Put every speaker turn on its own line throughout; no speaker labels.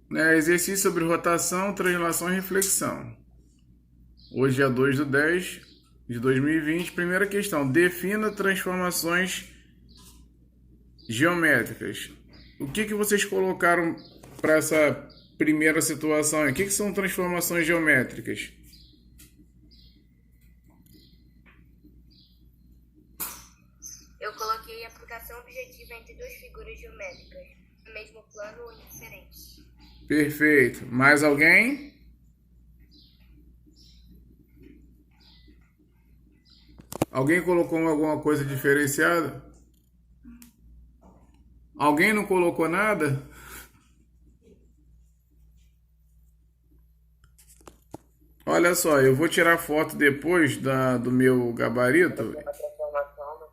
né? Exercício sobre rotação, translação e reflexão. Hoje é 2/10/2020. Primeira questão. Defina transformações geométricas. O que vocês colocaram para essa primeira situação? O que são transformações geométricas?
Eu coloquei aplicação objetiva entre duas figuras geométricas, no mesmo plano ou em diferentes.
Perfeito. Mais alguém? Alguém colocou alguma coisa diferenciada? Alguém não colocou nada? Olha só, eu vou tirar foto depois do meu gabarito.
Uma transformação no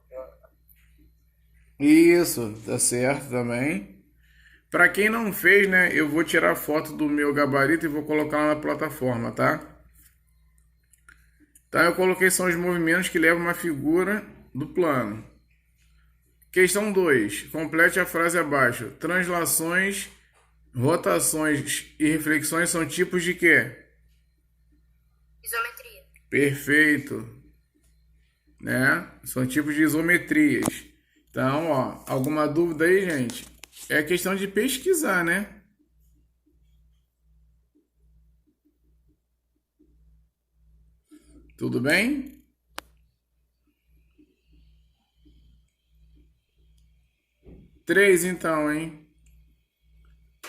Isso, tá certo também. Para quem não fez, né, eu vou tirar foto do meu gabarito e vou colocar lá na plataforma, tá? Tá, eu coloquei são os movimentos que levam uma figura do plano. Questão 2. Complete a frase abaixo. Translações, rotações e reflexões são tipos de quê?
Isometria.
Perfeito, né? São tipos de isometrias. Então, ó, alguma dúvida aí, gente? É questão de pesquisar, né? Tudo bem? Três, então, hein?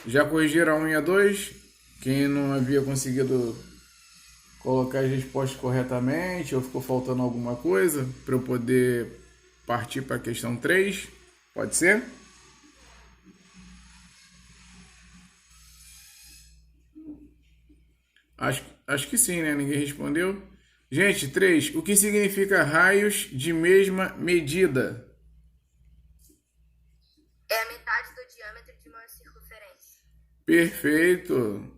Já corrigiram a 1 e a 2? Quem não havia conseguido colocar as respostas corretamente ou ficou faltando alguma coisa para eu poder partir para a questão 3? Pode ser? Acho que sim, né? Ninguém respondeu. Gente, 3. O que significa raios de mesma medida?
É a metade do diâmetro de uma circunferência.
Perfeito.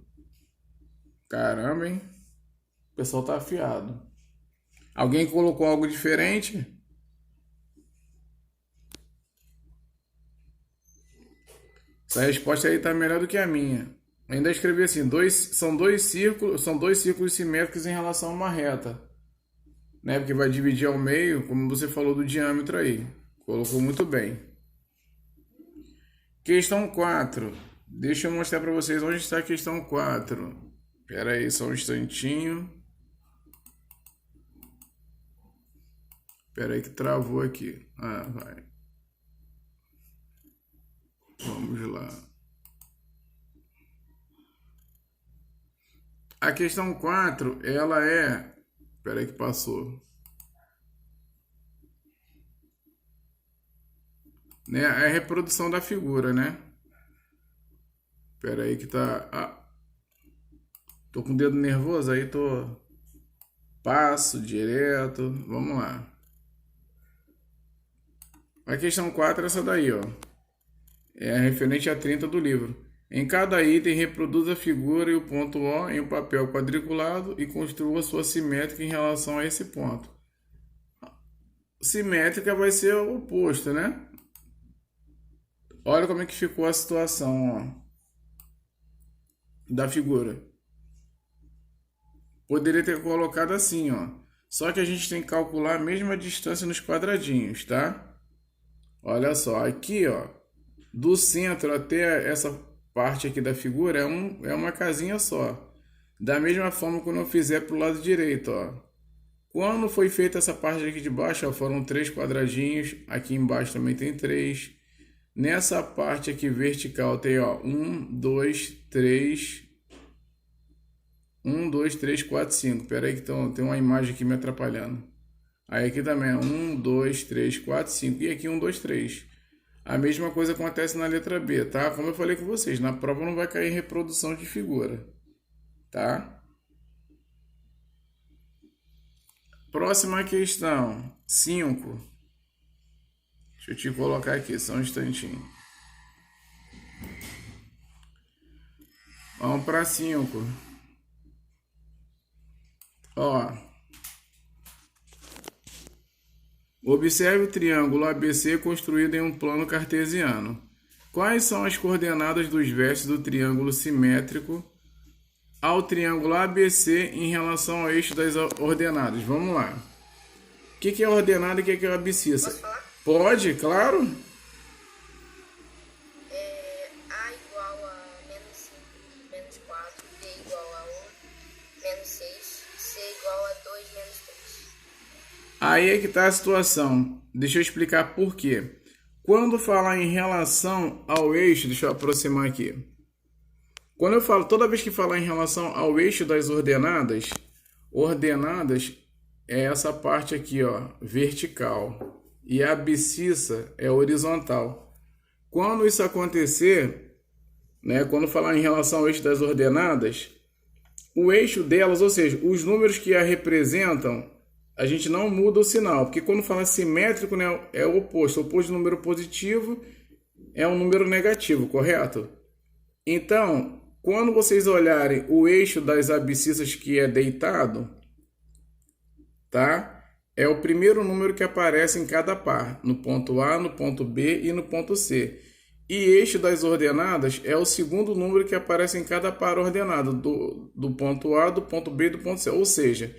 Caramba, hein? O pessoal tá afiado. Alguém colocou algo diferente? Essa resposta aí tá melhor do que a minha. Ainda escrevi assim, são dois círculos simétricos em relação a uma reta, né? Porque vai dividir ao meio, como você falou do diâmetro aí. Colocou muito bem. Questão 4. Deixa eu mostrar para vocês onde está a questão 4. Espera aí, só um instantinho. Espera aí que travou aqui. Ah, vai. Vamos lá. A questão 4, ela é... Espera aí que passou. Né? É a reprodução da figura, né? Espera aí que tá... Ah, tô com o dedo nervoso, aí tô... Passo direto. Vamos lá. A questão 4 é essa daí, ó. É referente a 30 do livro. Em cada item, reproduz a figura e o ponto O em um papel quadriculado e construa sua simétrica em relação a esse ponto. Simétrica vai ser o oposto, né? Olha como é que ficou a situação, ó, da figura. Poderia ter colocado assim, ó. Só que a gente tem que calcular a mesma distância nos quadradinhos, tá? Olha só, aqui, ó, do centro até essa parte aqui da figura é uma casinha só. Da mesma forma quando eu fizer para o lado direito, ó. Quando foi feita essa parte aqui de baixo, ó, foram 3 quadradinhos. Aqui embaixo também tem 3. Nessa parte aqui vertical tem, ó, 1, 2, 3. 1, 2, 3, 4, 5. Espera aí que tem uma imagem aqui me atrapalhando. Aí aqui também é 1, 2, 3, 4, 5. E aqui 1, 2, 3. A mesma coisa acontece na letra B, tá? Como eu falei com vocês, na prova não vai cair reprodução de figura, tá? Próxima questão, 5. Deixa eu te colocar aqui, só um instantinho. Vamos para 5. Ó. Observe o triângulo ABC construído em um plano cartesiano. Quais são as coordenadas dos vértices do triângulo simétrico ao triângulo ABC em relação ao eixo das ordenadas? Vamos lá. O que é a ordenada e o que é a abscissa?
Posso falar?
Pode, claro.
A igual a menos 5, menos 4, B igual a 1, menos 6, C igual a 2, menos 3.
Aí é que está a situação. Deixa eu explicar por quê. Quando falar em relação ao eixo, deixa eu aproximar aqui. Quando eu falo, toda vez que falar em relação ao eixo das ordenadas, ordenadas é essa parte aqui, ó, vertical. E a abscissa é horizontal. Quando isso acontecer, né, quando falar em relação ao eixo das ordenadas, o eixo delas, ou seja, os números que a representam, a gente não muda o sinal, porque quando fala simétrico, né, é o oposto. O oposto do número positivo é um número negativo, correto? Então, quando vocês olharem o eixo das abscissas que é deitado, tá? É o primeiro número que aparece em cada par, no ponto A, no ponto B e no ponto C. E eixo das ordenadas é o segundo número que aparece em cada par ordenado, do ponto A, do ponto B e do ponto C. Ou seja,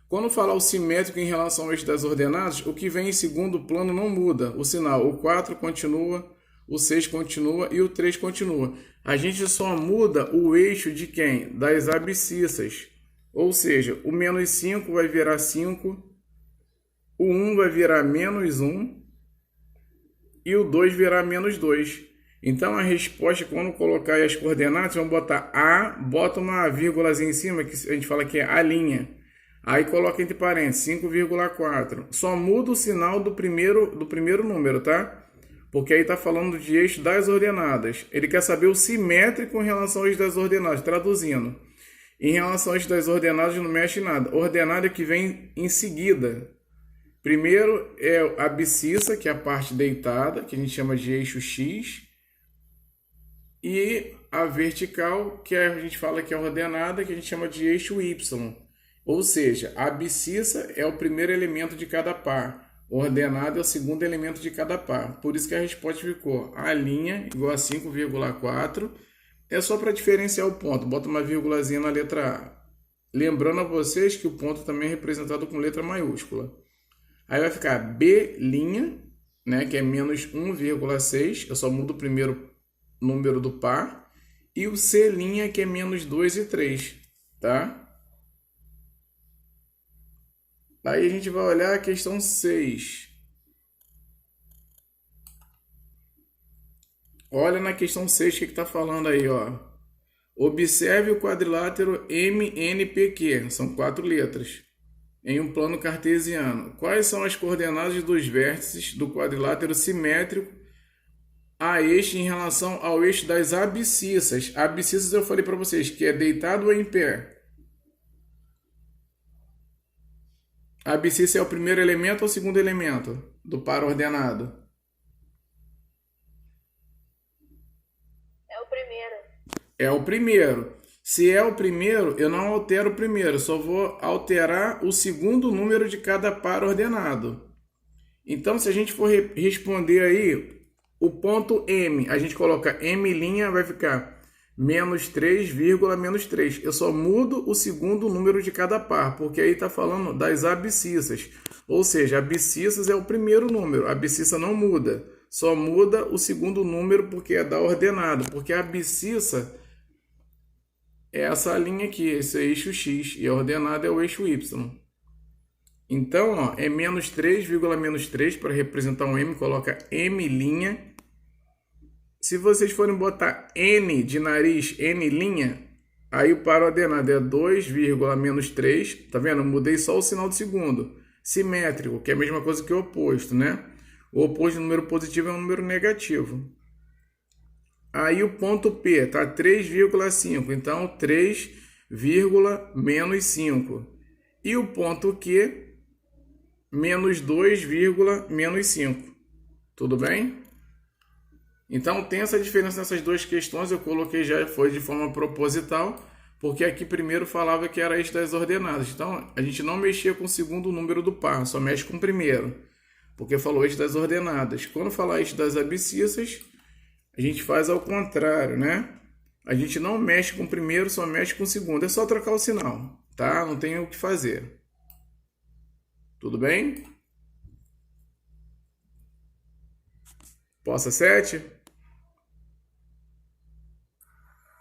quando falar o simétrico em relação ao eixo das ordenadas, o que vem em segundo plano não muda o sinal. O 4 continua, o 6 continua e o 3 continua. A gente só muda o eixo de quem? Das abscissas. Ou seja, o menos 5 vai virar 5, o 1 vai virar menos 1 e o 2 virar menos 2. Então a resposta, quando colocar aí as coordenadas, vamos botar A, bota uma vírgulazinha em cima, que a gente fala que é a linha. Aí coloca entre parênteses 5,4. Só muda o sinal do primeiro número, tá? Porque aí está falando de eixo das ordenadas. Ele quer saber o simétrico em relação ao eixo das ordenadas, traduzindo. Em relação ao eixo das ordenadas não mexe em nada. Ordenada é que vem em seguida. Primeiro é a abscissa, que é a parte deitada, que a gente chama de eixo X. E a vertical, que a gente fala que é ordenada, que a gente chama de eixo Y. Ou seja, a abscissa é o primeiro elemento de cada par. Ordenada é o segundo elemento de cada par. Por isso que a resposta ficou a linha igual a 5,4. É só para diferenciar o ponto. Bota uma vírgulazinha na letra A. Lembrando a vocês que o ponto também é representado com letra maiúscula. Aí vai ficar B', né, que é menos 1,6. Eu só mudo o primeiro número do par. E o C', que é menos 2 e 3. Tá? Aí a gente vai olhar a questão 6. Olha na questão 6 o que está falando aí, ó. Observe o quadrilátero MNPQ, são 4 letras, em um plano cartesiano. Quais são as coordenadas dos vértices do quadrilátero simétrico a este em relação ao eixo das abscissas? Abscissas eu falei para vocês que é deitado ou em pé. A abscissa é o primeiro elemento ou o segundo elemento do par ordenado?
É o primeiro.
É o primeiro. Se é o primeiro, eu não altero o primeiro, só vou alterar o segundo número de cada par ordenado. Então, se a gente for responder aí, o ponto M, a gente coloca M', vai ficar menos 3, menos 3. Eu só mudo o segundo número de cada par, porque aí está falando das abscissas. Ou seja, abscissas é o primeiro número. A abscissa não muda. Só muda o segundo número porque é da ordenada. Porque a abscissa é essa linha aqui, esse eixo X. E a ordenada é o eixo Y. Então, ó, é menos 3, menos 3 para representar um M. Coloca M'. Se vocês forem botar N de nariz, N', aí o par ordenado é 2, menos 3. Tá vendo? Eu mudei só o sinal do segundo. Simétrico, que é a mesma coisa que o oposto, né? O oposto do número positivo é um número negativo. Aí o ponto P tá 3,5. Então, 3, menos 5. E o ponto Q, menos 2, menos 5. Tudo bem? Então tem essa diferença nessas duas questões, eu coloquei já, foi de forma proposital, porque aqui primeiro falava que era eixo das ordenadas. Então a gente não mexia com o segundo número do par, só mexe com o primeiro, porque falou eixo das ordenadas. Quando falar eixo das abscissas, a gente faz ao contrário, né? A gente não mexe com o primeiro, só mexe com o segundo. É só trocar o sinal, tá? Não tem o que fazer. Tudo bem? Poça 7?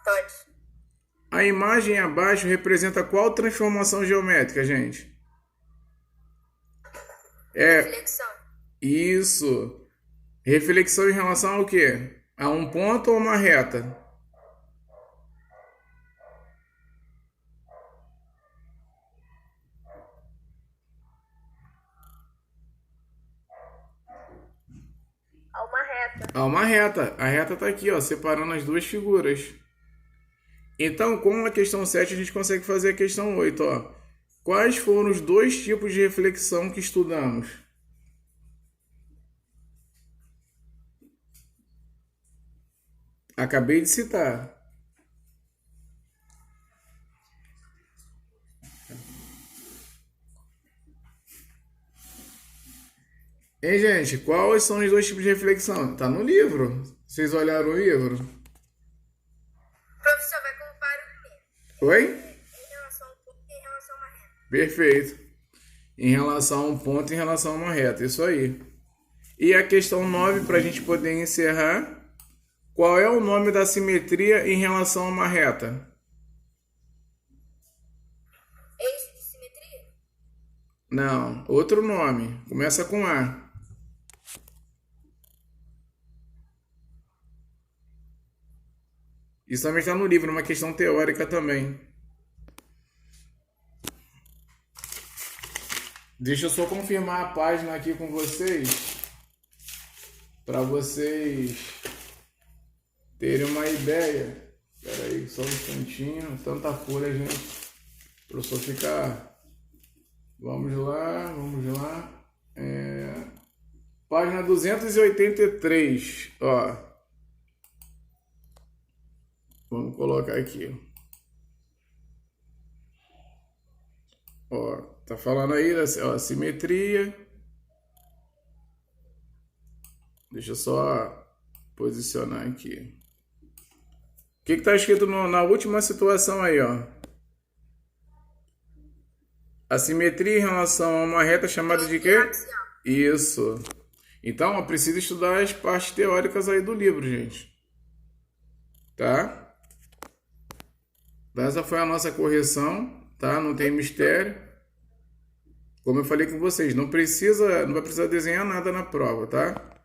Pode.
A imagem abaixo representa qual transformação geométrica, gente?
Reflexão.
Isso. Reflexão em relação ao quê? A um ponto ou uma reta?
A uma reta.
A uma reta. A reta está aqui, ó, separando as duas figuras. Então, com a questão 7, a gente consegue fazer a questão 8, ó. Quais foram os dois tipos de reflexão que estudamos? Acabei de citar. Hein, gente? Quais são os dois tipos de reflexão? Tá no livro. Vocês olharam o livro?
Professor, vai com o barulho.
Oi?
Em relação ao ponto e em relação a uma reta.
Perfeito. Em relação a um ponto, em relação a uma reta. Isso aí. E a questão 9, para a gente poder encerrar. Qual é o nome da simetria em relação a uma reta?
Eixo de simetria?
Não, outro nome. Começa com A. Isso também está no livro, uma questão teórica também. Deixa eu só confirmar a página aqui com vocês, para vocês terem uma ideia. Espera aí, só um instantinho. Tanta folha, gente. Para eu só ficar... Vamos lá. Página 283, ó. Vamos colocar aqui. Ó, tá falando aí da simetria. Deixa eu só posicionar aqui. O que tá escrito na última situação aí, ó? A simetria em relação a uma reta chamada de quê? Isso. Então, ó, precisa estudar as partes teóricas aí do livro, gente. Tá? Essa foi a nossa correção, tá? Não tem mistério. Como eu falei com vocês, não vai precisar desenhar nada na prova, tá?